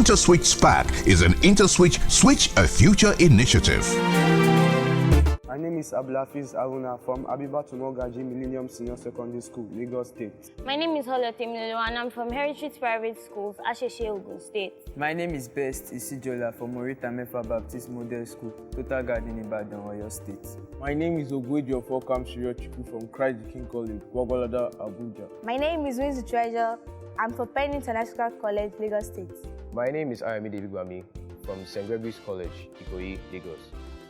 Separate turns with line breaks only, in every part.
InterswitchSPAK is an IntersWitch Switch a Future initiative.
My name is Abdulafiz Aruna from Abiba Tumogaji Millennium Senior Secondary School, Lagos State.
My name is Holote Mlolo and I'm from Heritage Private Schools, Asheshe, Ogun State.
My name is Best Isijola from Morita Mefa Baptist Model School, Total Garden, Ibadan, Oyo State.
My name is Ogwedio Fokam Shiriochukwu from Christ the King College, Gwagwalada, Abuja.
My name is Winzy Treasure. I'm from Penn International College, Lagos State.
My name is Aramide Bigwami from St. Gregory's College, Ikoyi, Lagos.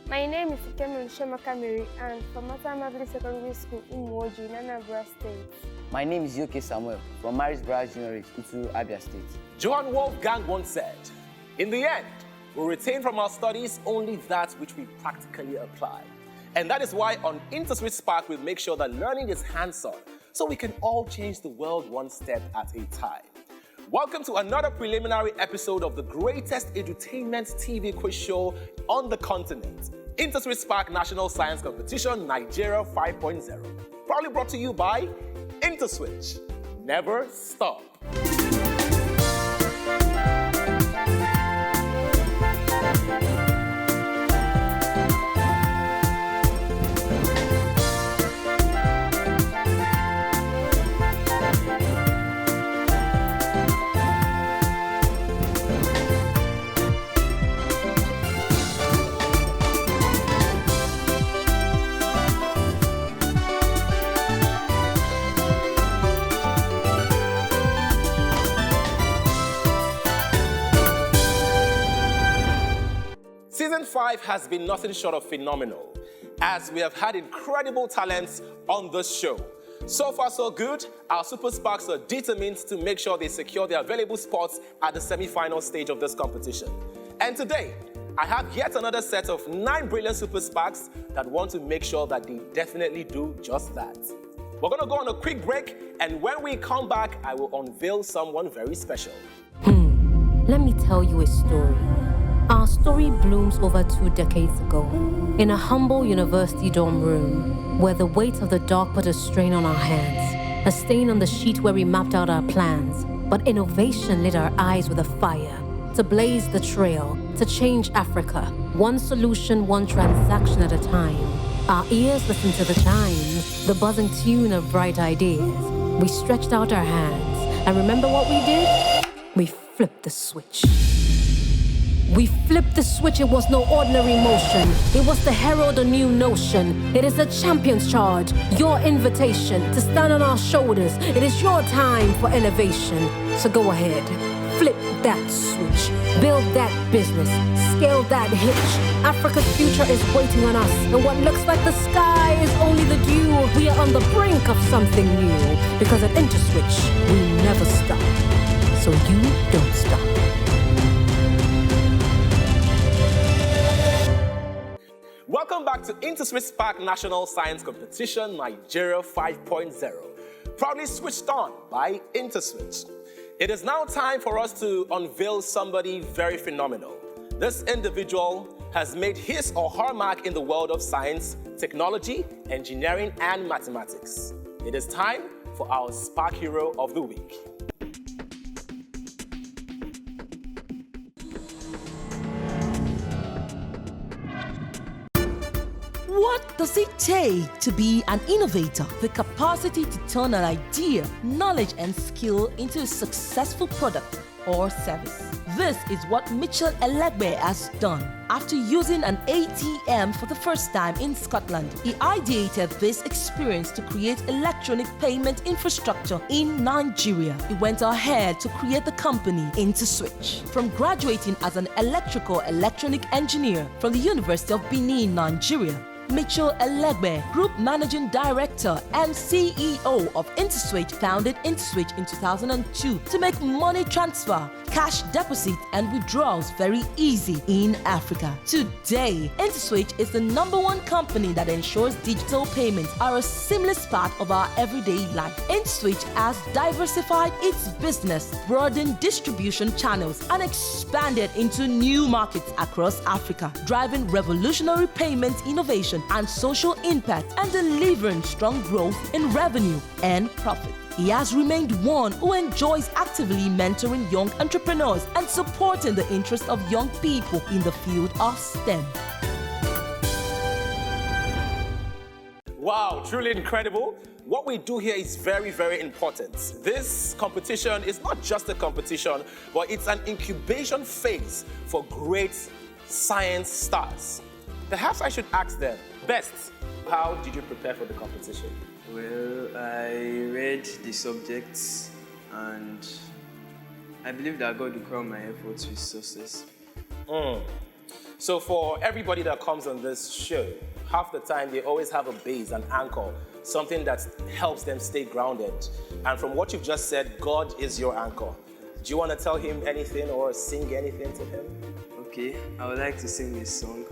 My name is Ikemel Shemakamiri and from Matamabili Secondary School in Moji, Anambra State.
My name is Yoke Samuel from Marisbra Junior Itu, Abia State.
Johann Wolfgang once said, "In the end, we retain from our studies only that which we practically apply." And that is why on InterswitchSPAK we make sure that learning is hands-on, so we can all change the world one step at a time. Welcome to another preliminary episode of the greatest edutainment TV quiz show on the continent, InterswitchSPAK National Science Competition Nigeria 5.0. Proudly brought to you by IntersWitch. Never stop. Season 5 has been nothing short of phenomenal, as we have had incredible talents on this show. So far, so good. Our Super Sparks are determined to make sure they secure their available spots at the semi-final stage of this competition. And today, I have yet another set of 9 brilliant Super Sparks that want to make sure that they definitely do just that. We're going to go on a quick break, and when we come back, I will unveil someone very special.
Let me tell you a story. Our story blooms over 2 decades ago, in a humble university dorm room, where the weight of the dark put a strain on our hands, a stain on the sheet where we mapped out our plans. But innovation lit our eyes with a fire, to blaze the trail, to change Africa, one solution, one transaction at a time. Our ears listened to the chime, the buzzing tune of bright ideas. We stretched out our hands, and remember what we did? We flipped the switch. We flipped the switch, it was no ordinary motion. It was to herald a new notion. It is a champion's charge, your invitation to stand on our shoulders. It is your time for elevation. So go ahead, flip that switch, build that business, scale that hitch. Africa's future is waiting on us, and what looks like the sky is only the dew. We are on the brink of something new, because at IntersWitch, we never stop. So you don't stop.
Welcome back to InterswitchSPAK National Science Competition Nigeria 5.0, proudly switched on by IntersWitch. It is now time for us to unveil somebody very phenomenal. This individual has made his or her mark in the world of science, technology, engineering, and mathematics. It is time for our Spark Hero of the Week.
What does it take to be an innovator? The capacity to turn an idea, knowledge, and skill into a successful product or service. This is what Mitchell Elegbe has done. After using an ATM for the first time in Scotland, he ideated this experience to create electronic payment infrastructure in Nigeria. He went ahead to create the company IntersWitch. From graduating as an electronic engineer from the University of Benin, Nigeria, Mitchell Elegbe, Group Managing Director and CEO of IntersWitch, founded IntersWitch in 2002 to make money transfer, cash deposit, and withdrawals very easy in Africa. Today, IntersWitch is the #1 company that ensures digital payments are a seamless part of our everyday life. IntersWitch has diversified its business, broadened distribution channels, and expanded into new markets across Africa, driving revolutionary payment innovation and social impact, and delivering strong growth in revenue and profit. he has remained one who enjoys actively mentoring young entrepreneurs and supporting the interests of young people in the field of STEM.
Wow, truly incredible. What we do here is very, very important. This competition is not just a competition, but it's an incubation phase for great science stars. Perhaps I should ask them, Best, how did you prepare for the competition?
Well, I read the subjects and I believe that God will crown my efforts with success.
So for everybody that comes on this show, half the time they always have a base, an anchor, something that helps them stay grounded. And from what you've just said, God is your anchor. Do you want to tell him anything or sing anything to him?
Okay, I would like to sing this song.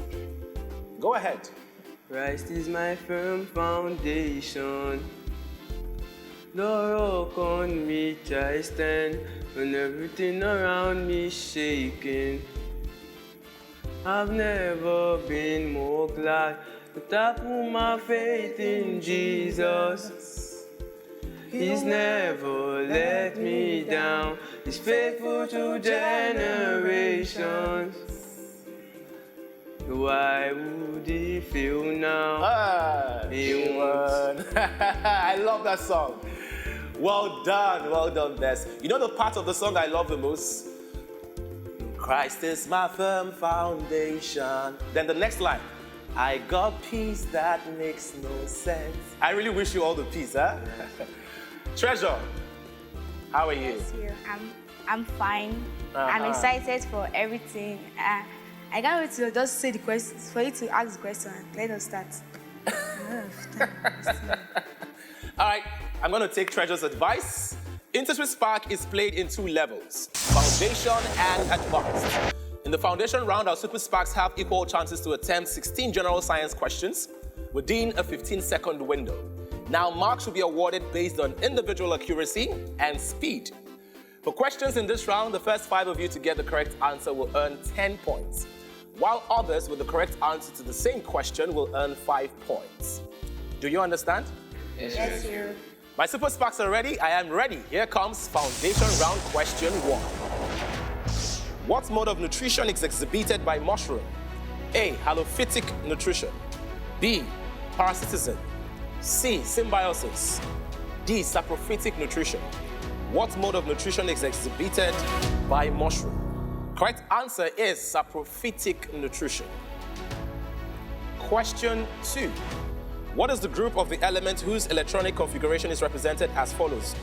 Go ahead.
Christ is my firm foundation. The rock on which I stand when everything around me is shaking. I've never been more glad that I put my faith in Jesus. He's never let me down. He's faithful to generations. Why would he fail now?
He won. I love that song. Well done, Best. You know the part of the song I love the most? Christ is my firm foundation. Then the next line, I got peace that makes no sense. I really wish you all the peace, huh? Treasure, how are you?
Yes, I'm fine. I'm excited for everything. I can't wait to just say the questions, for you to ask the question. Let us start.
All right, I'm going to take Treasure's advice. InterswitchSPAK is played in 2 levels, Foundation and Advanced. In the Foundation round, our Super SPAKs have equal chances to attempt 16 general science questions within a 15-second window. Now, marks will be awarded based on individual accuracy and speed. For questions in this round, the first 5 of you to get the correct answer will earn 10 points, while others with the correct answer to the same question will earn 5 points. Do you understand?
Yes, sir.
My Super SPAKs are ready. I am ready. Here comes Foundation round question 1. What mode of nutrition is exhibited by mushroom? A. Halophytic nutrition. B. Parasitism. C. Symbiosis. D. Saprophytic nutrition. What mode of nutrition is exhibited by mushroom? Correct answer is saprophytic nutrition. Question 2. What is the group of the element whose electronic configuration is represented as follows?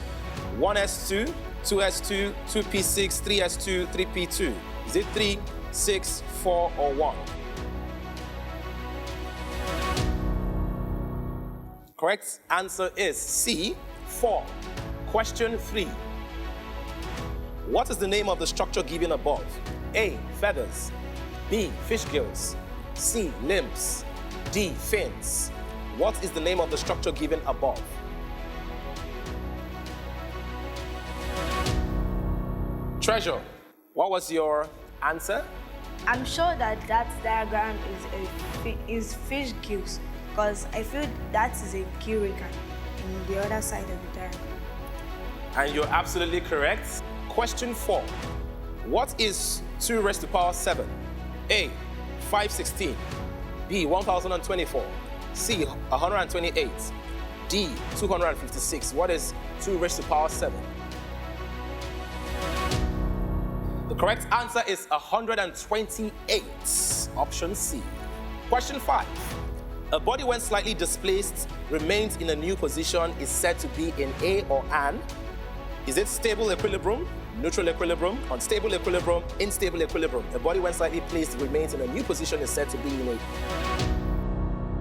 1s2, 2s2, 2p6, 3s2, 3p2. Is it 3, 6, 4, or 1? Correct answer is C, 4. Question 3. What is the name of the structure given above? A. Feathers. B. Fish gills. C. Limbs. D. Fins. What is the name of the structure given above? Treasure, what was your answer?
I'm sure that diagram is fish gills, because I feel that is a gill in the other side of the diagram.
And you're absolutely correct. Question 4. What is 2 raised to the power 7? A. 516. B. 1024. C. 128. D. 256. What is 2 raised to the power 7? The correct answer is 128. Option C. Question 5. A body when slightly displaced remains in a new position is said to be in a or an. Is it stable equilibrium, neutral equilibrium, unstable equilibrium, unstable equilibrium? A body when slightly placed remains in a new position is said to be in a...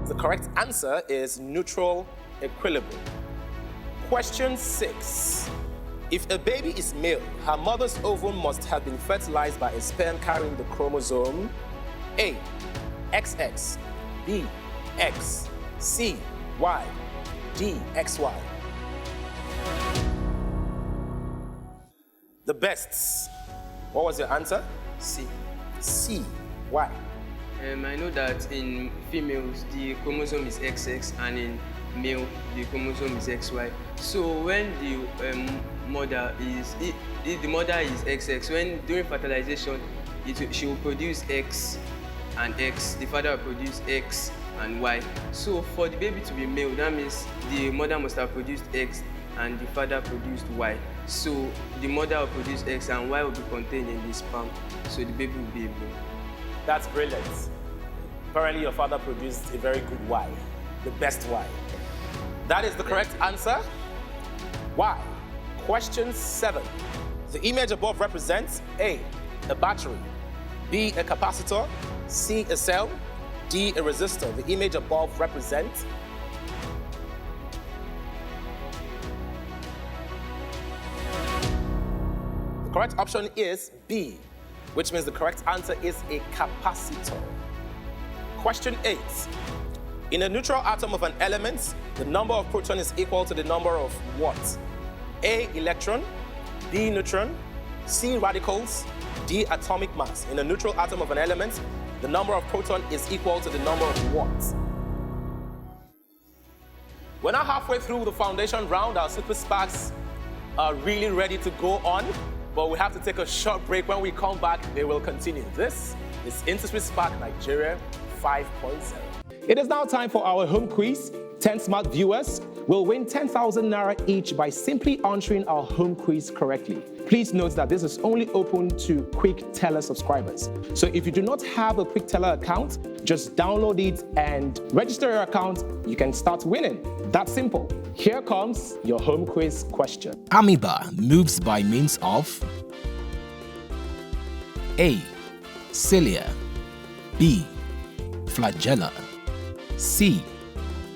The correct answer is neutral equilibrium. Question 6. If a baby is male, her mother's ovum must have been fertilized by a sperm carrying the chromosome A, XX, B, X, C, Y, D, XY. The bests. What was your answer?
C.
C. Why?
I know that in females, the chromosome is XX, and in male, the chromosome is XY. So when the mother is XX, when during fertilization, she will produce X and X. The father will produce X and Y. So for the baby to be male, that means the mother must have produced X and the father produced Y. So the mother will produce X and Y will be contained in the sperm. So the baby will be a male.
That's brilliant. Apparently your father produced a very good Y, the best Y. That is the correct answer. Y. Question 7. The image above represents A, a battery, B, a capacitor, C, a cell, D, a resistor. The image above represents the correct option is B, which means the correct answer is a capacitor. Question 8. In a neutral atom of an element, the number of protons is equal to the number of what? A, electron, B, neutron, C, radicals, D, atomic mass. In a neutral atom of an element, the number of protons is equal to the number of what? We're now halfway through the foundation round. Our Super SPAKs are really ready to go on, but we have to take a short break. When we come back, they will continue. This is InterswitchSPAK Nigeria 5.0. It is now time for our home quiz. 10 smart viewers will win 10,000 Naira each by simply answering our home quiz correctly. Please note that this is only open to Quick Teller subscribers. So if you do not have a Quick Teller account, just download it and register your account. You can start winning. That's simple. Here comes your home quiz question.
Amoeba moves by means of A, cilia, B, flagella, C,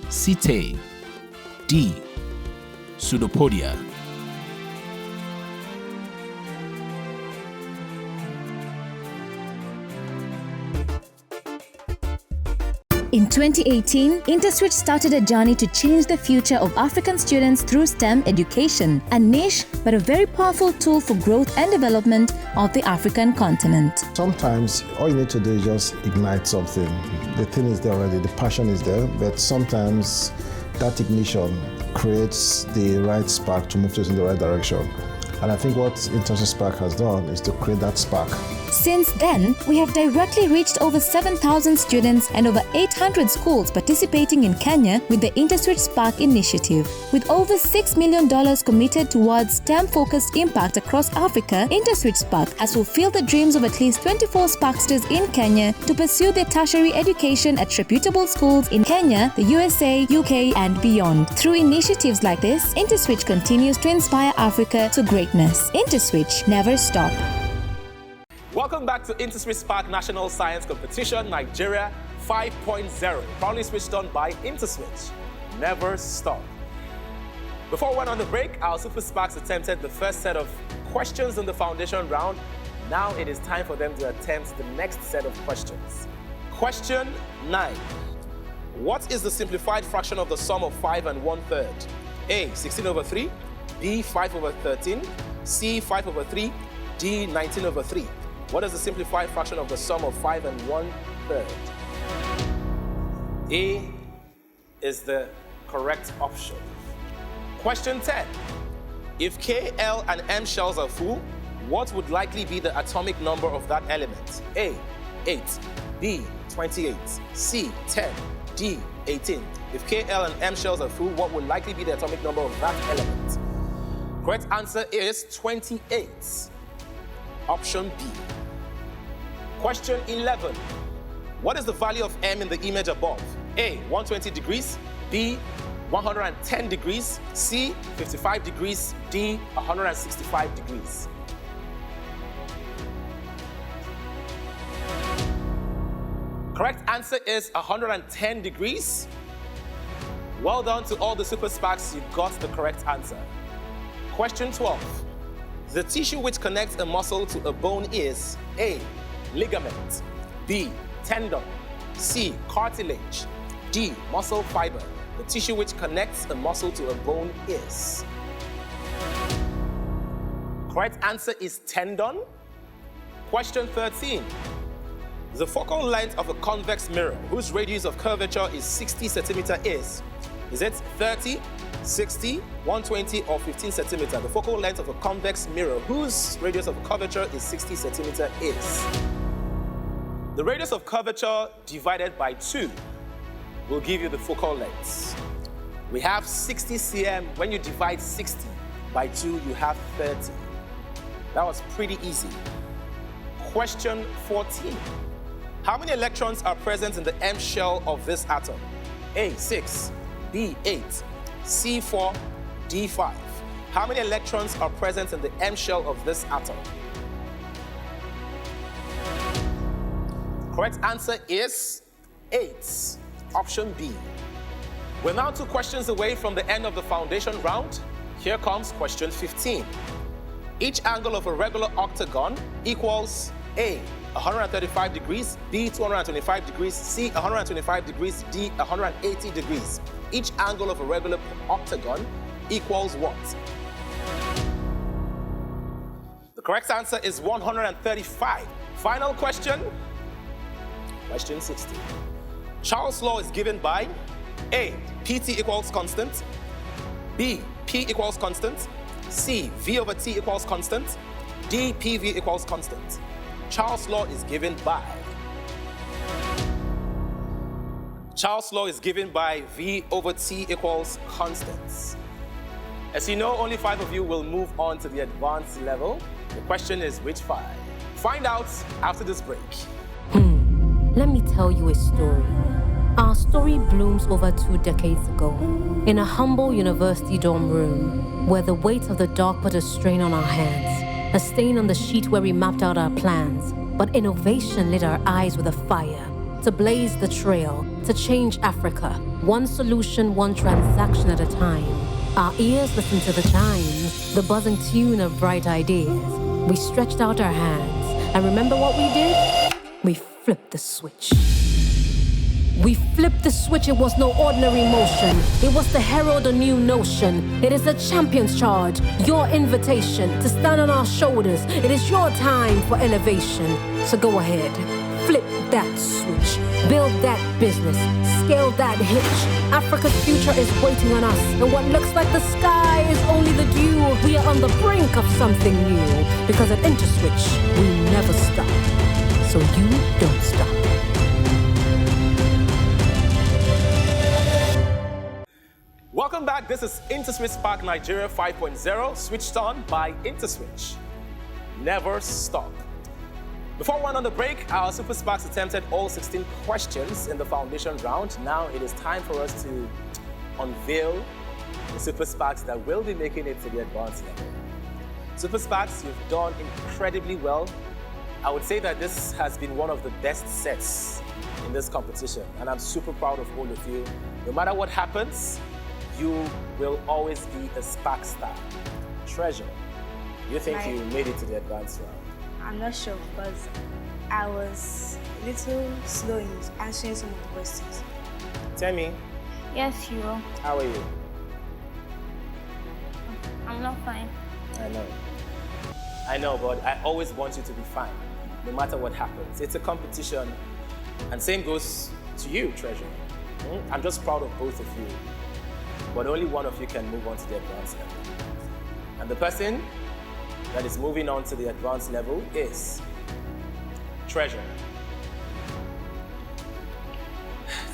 setae, D, pseudopodia.
In 2018, IntersWitch started a journey to change the future of African students through STEM education, a niche but a very powerful tool for growth and development of the African continent.
Sometimes all you need to do is just ignite something. The thing is there already, the passion is there, but sometimes that ignition creates the right spark to move us in the right direction. And I think what InterswitchSPAK has done is to create that spark.
Since then, we have directly reached over 7,000 students and over 800 schools participating in Kenya with the InterswitchSPAK initiative. With over $6 million committed towards STEM-focused impact across Africa, InterswitchSPAK has fulfilled the dreams of at least 24 Sparksters in Kenya to pursue their tertiary education at reputable schools in Kenya, the USA, UK, and beyond. Through initiatives like this, IntersWitch continues to inspire Africa to greatness. IntersWitch, never stop.
Welcome back to InterswitchSPAK National Science Competition Nigeria 5.0, proudly switched on by IntersWitch. Never stop. Before we went on the break, our Super SPAKs attempted the first set of questions in the foundation round. Now it is time for them to attempt the next set of questions. Question 9. What is the simplified fraction of the sum of 5 and 1/3? A, 16/3, B, 5/13, C, 5/3, D, 19/3. What is the simplified fraction of the sum of 5 and 1/3? A is the correct option. Question 10. If K, L, and M shells are full, what would likely be the atomic number of that element? A, 8, B, 28, C, 10, D, 18. If K, L, and M shells are full, what would likely be the atomic number of that element? Correct answer is 28. Option B. Question 11. What is the value of M in the image above? A, 120 degrees, B, 110 degrees, C, 55 degrees, D, 165 degrees. Correct answer is 110 degrees. Well done to all the Super SPAKs, you got the correct answer. Question 12. The tissue which connects a muscle to a bone is A, ligament, B, tendon, C, cartilage, D, muscle fiber. The tissue which connects a muscle to a bone is. Correct answer is tendon. Question 13. The focal length of a convex mirror whose radius of curvature is 60 centimeters is Is it 30, 60, 120, or 15 centimeter? The focal length of a convex mirror whose radius of curvature is 60 centimeter is. The radius of curvature divided by 2 will give you the focal length. We have 60 cm. When you divide 60 by 2, you have 30. That was pretty easy. Question 14. How many electrons are present in the M shell of this atom? A, 6, B, 8, C, 4, D, 5. How many electrons are present in the M shell of this atom? Correct answer is 8. Option B. We're now 2 questions away from the end of the foundation round. Here comes question 15. Each angle of a regular octagon equals A, 135 degrees, B, 225 degrees, C, 125 degrees, D, 180 degrees. Each angle of a regular octagon equals what? The correct answer is 135. Final question. Question 16. Charles' law is given by A, PT equals constant, B, P equals constant, C, V over T equals constant, D, PV equals constant. Charles' law is given by. Charles' law is given by V over T equals constants. As you know, only 5 of you will move on to the advanced level. The question is which 5? Find out after this break.
Let me tell you a story. Our story blooms over 2 decades ago in a humble university dorm room where the weight of the dark put a strain on our hands, a stain on the sheet where we mapped out our plans. But innovation lit our eyes with a fire to blaze the trail, to change Africa, one solution, one transaction at a time. Our ears listened to the chime, the buzzing tune of bright ideas. We stretched out our hands, and remember what we did? We flipped the switch. We flipped the switch, it was no ordinary motion. It was to herald a new notion. It is a champion's charge, your invitation to stand on our shoulders. It is your time for elevation. So go ahead, flip that switch, build that business, scale that hitch. Africa's future is waiting on us, and what looks like the sky is only the dew. We are on the brink of something new, because at IntersWitch, we never stop. So you don't stop.
Welcome back. This is InterswitchSPAK Nigeria 5.0, switched on by IntersWitch. Never stop. Before we went on the break, our Super SPAKs attempted all 16 questions in the foundation round. Now it is time for us to unveil the Super SPAKs that will be making it to the advanced level. Super SPAKs, you've done incredibly well. I would say that this has been one of the best sets in this competition, and I'm super proud of all of you. No matter what happens, you will always be a SPAK star. Treasure, do you think you made it to the advanced round?
I'm not sure because I was a little slow in answering some of the questions.
Tell me.
Yes, Hero.
How are you?
I'm not fine.
I know, but I always want you to be fine, no matter what happens. It's a competition, and same goes to you, Treasure. I'm just proud of both of you, but only one of you can move on to the advanced level. And the person that is moving on to the advanced level is Treasure.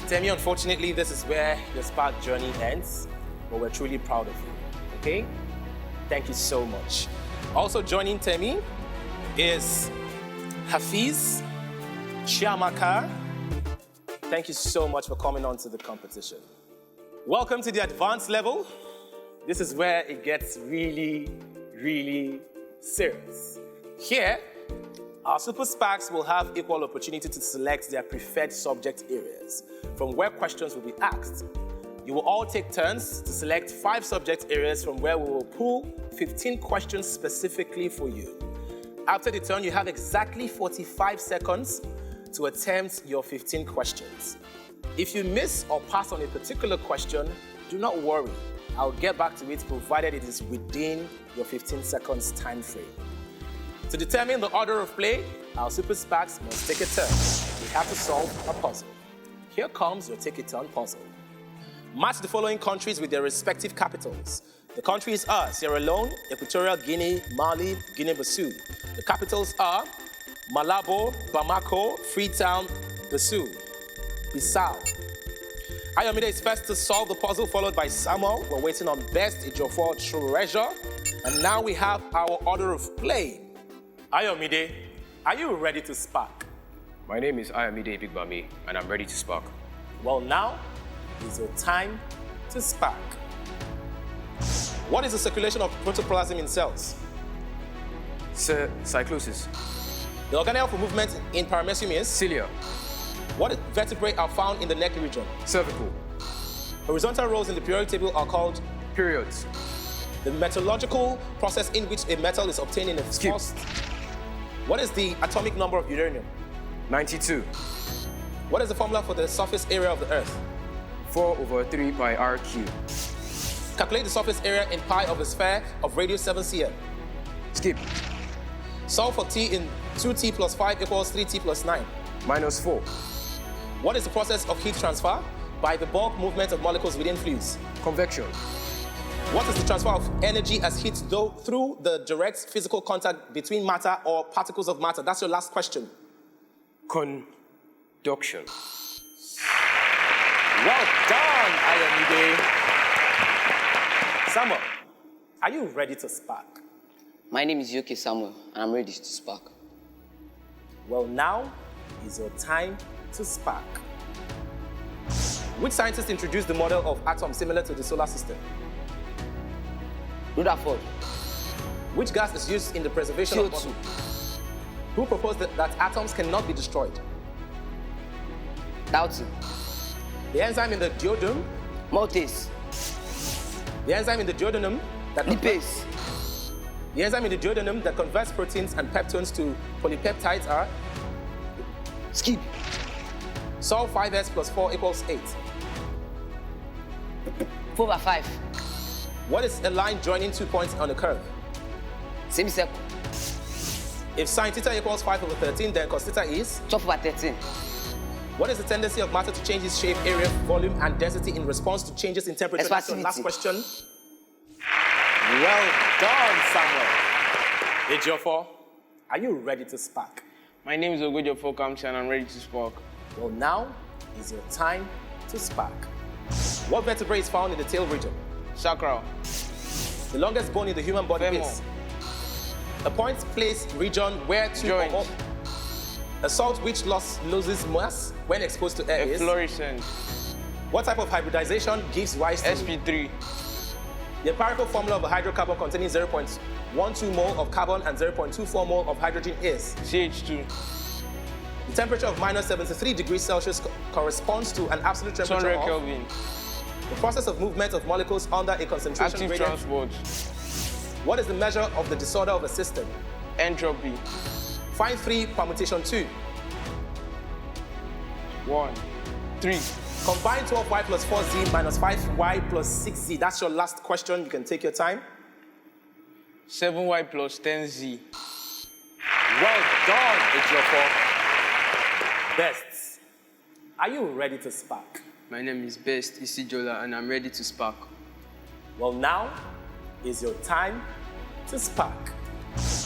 Temi, unfortunately, this is where your SPAK journey ends, but we're truly proud of you, okay? Thank you so much. Also joining Temi is Hafiz Chiamaka. Thank you so much for coming on to the competition. Welcome to the advanced level. This is where it gets really, really serious. Here, our Super SPAKs will have equal opportunity to select their preferred subject areas from where questions will be asked. You will all take turns to select 5 subject areas from where we will pull 15 questions specifically for you. After the turn, you have exactly 45 seconds to attempt your 15 questions. If you miss or pass on a particular question, do not worry. I'll get back to it provided it is within your 15 seconds time frame. To determine the order of play, our Super SPAKs must take a turn. We have to solve a puzzle. Here comes your take a turn puzzle. Match the following countries with their respective capitals. The countries are Sierra Leone, Equatorial Guinea, Mali, Guinea-Bissau. The capitals are Malabo, Bamako, Freetown, Bissau. Ayomide is first to solve the puzzle, followed by Samuel. We're waiting on Best, Ejiofor, Treasure. And now we have our order of play. Ayomide, are you ready to spark?
My name is Ayomide Ibigbami, and I'm ready to spark.
Well, now is your time to spark. What is the circulation of protoplasm in cells?
Cyclosis.
The organelle for movement in paramecium is?
Cilia.
What vertebrae are found in the neck region?
Cervical.
Horizontal rows in the periodic table are called?
Periods.
The metallurgical process in which a metal is obtained in a first. What is the atomic number of uranium?
92.
What is the formula for the surface area of the Earth?
4/3 pi r cubed.
Calculate the surface area in pi of a sphere of radius 7 cm.
Skip.
Solve for t in 2t plus 5 equals 3t plus 9.
-4.
What is the process of heat transfer? By the bulk movement of molecules within fluids.
Convection.
What is the transfer of energy as heat through the direct physical contact between matter or particles of matter? That's your last question.
Conduction.
Well done, Ayomide. Samuel, are you ready to spark?
My name is Yoke Samuel, and I'm ready to spark.
Well, now is your time to spark. Which scientist introduced the model of atoms similar to the solar system?
Rutherford.
Which gas is used in the preservation of bottle? Who proposed that atoms cannot be destroyed?
Dalton.
The enzyme in the duodenum?
Maltase.
The enzyme in the duodenum that
lipase.
The enzyme in the duodenum that converts proteins and peptones to polypeptides are?
Skip.
Solve 5s plus 4 equals 8.
4/5.
What is a line joining 2 points on a curve?
Semicircle.
If sine theta equals 5/13, then cos theta is?
12/13.
What is the tendency of matter to change its shape, area, volume, and density in response to changes in temperature? That's your last question. Well done, Samuel. Ejiofor, are you ready to spark?
My name is Ejiofor Kamsi, and I'm ready to spark.
Well, now is your time to spark. What vertebrae is found in the tail region?
Sacral.
The longest bone in the human body
Femur.
is? A point place region where two
Joint.
or more. A salt which loses mass when exposed to air is?
Efflorescence.
What type of hybridization gives rise to?
sp3.
The empirical formula of a hydrocarbon containing 0.12 mole of carbon and 0.24 mole of hydrogen is?
CH2.
The temperature of -73 degrees Celsius corresponds to an absolute temperature
200
of?
Kelvin.
The process of movement of molecules under a concentration
Active
gradient.
transport.
What is the measure of the disorder of a system?
Entropy.
Find 3 permutation 2.
1, 3.
Combine 12y plus 4z minus 5y plus 6z. That's your last question. You can take your time.
7y plus 10z.
Well done, Ejiofor. Best, are you ready to spark?
My name is Best Isijola, and I'm ready to spark.
Well, now is your time to spark.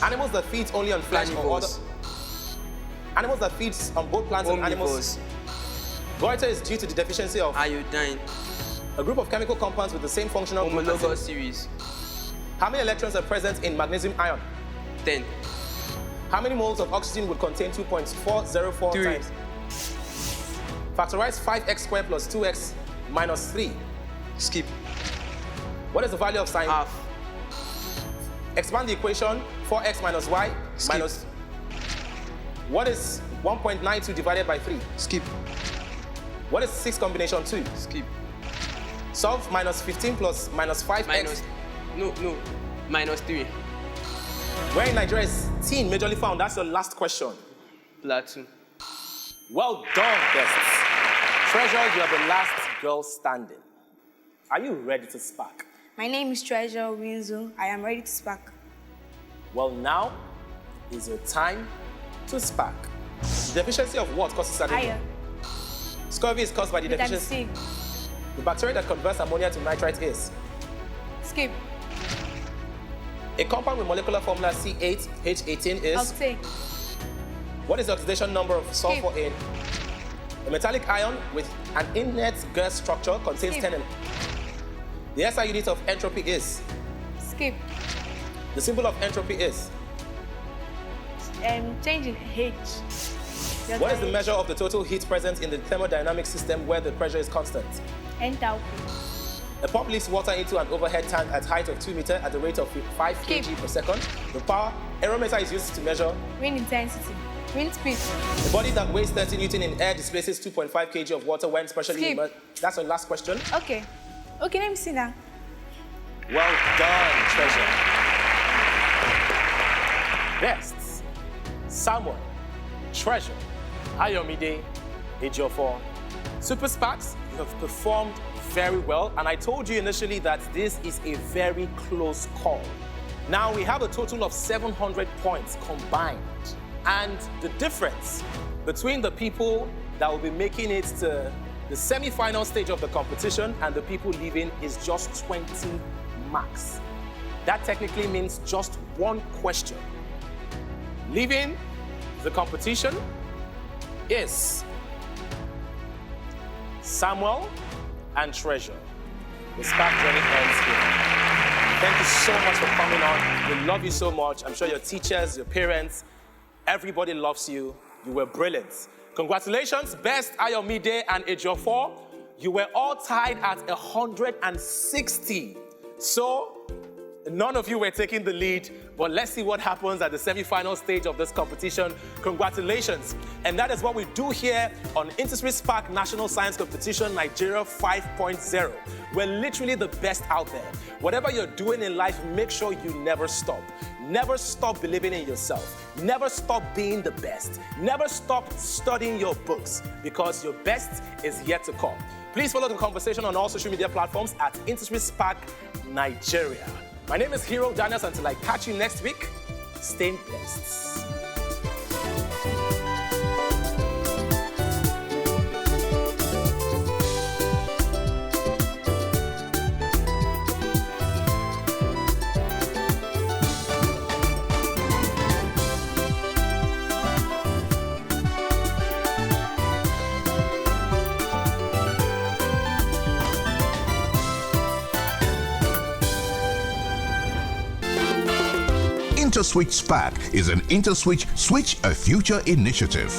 Animals that feed only on flesh or other... Animals that feed on both plants and animals... Goiter is due to the deficiency of...
iodine.
A group of chemical compounds with the same functional...
homologous series.
How many electrons are present in magnesium ion?
10.
How many moles of oxygen would contain 2.404
3.
times? Factorize 5x squared plus 2x minus 3.
Skip.
What is the value of sine?
Half.
Expand the equation. 4x minus y
Skip.
minus... What is 1.92 divided by 3?
Skip.
What is 6 combination 2?
Skip.
Solve minus 15 plus minus 5x.
Minus 3.
Where in Nigeria is tin majorly found? That's your last question.
Plateau.
Well done, Best. Treasure, you are the last girl standing. Are you ready to spark?
My name is Treasure Winzu. I am ready to spark.
Well, now is your time to spark. The deficiency of what causes anemia?
Iron.
Scurvy is caused by the
Vitamin
deficiency.
C.
The bacteria that converts ammonia to nitrite is?
Skip.
A compound with molecular formula C8H18 is?
Octane.
What is the oxidation number of sulfur in? A metallic ion with an inert gas structure contains 10 elements. The SI unit of entropy is?
Skip.
The symbol of entropy is?
Change in H.
What is the measure of the total heat present in the thermodynamic system where the pressure is constant?
Enthalpy.
A pump lifts water into an overhead tank at height of 2 meters at the rate of 5 kg per second. The power aerometer is used to measure
Wind intensity. Wind speed.
the body that weighs 30 Newton in air displaces 2.5 kg of water when specially immersed. That's our last question.
Okay. Okay, let me see now.
Well done, Treasure. Best, Samuel, Treasure, Ayomide, Ejiofor. Super SPAKs, you have performed very well, and I told you initially that this is a very close call. Now we have a total of 700 points combined, and the difference between the people that will be making it to the semi-final stage of the competition and the people leaving is just 20 marks. That technically means just one question. Leaving the competition is Samuel and Treasure. The SPAK journey ends here. Thank you so much for coming on. We love you so much. I'm sure your teachers, your parents, everybody loves you. You were brilliant. Congratulations, Best, Ayomide, and Ejiofor. You were all tied at 160. So, none of you were taking the lead, but let's see what happens at the semi-final stage of this competition. Congratulations. And that is what we do here on InterswitchSPAK National Science Competition Nigeria 5.0. We're literally the best out there. Whatever you're doing in life, make sure you never stop. Never stop believing in yourself. Never stop being the best. Never stop studying your books, because your best is yet to come. Please follow the conversation on all social media platforms at InterswitchSPAK Nigeria. My name is Hero Daniels. Until I catch you next week, stay blessed.
InterswitchSPAK is an Interswitch Switch a Future initiative.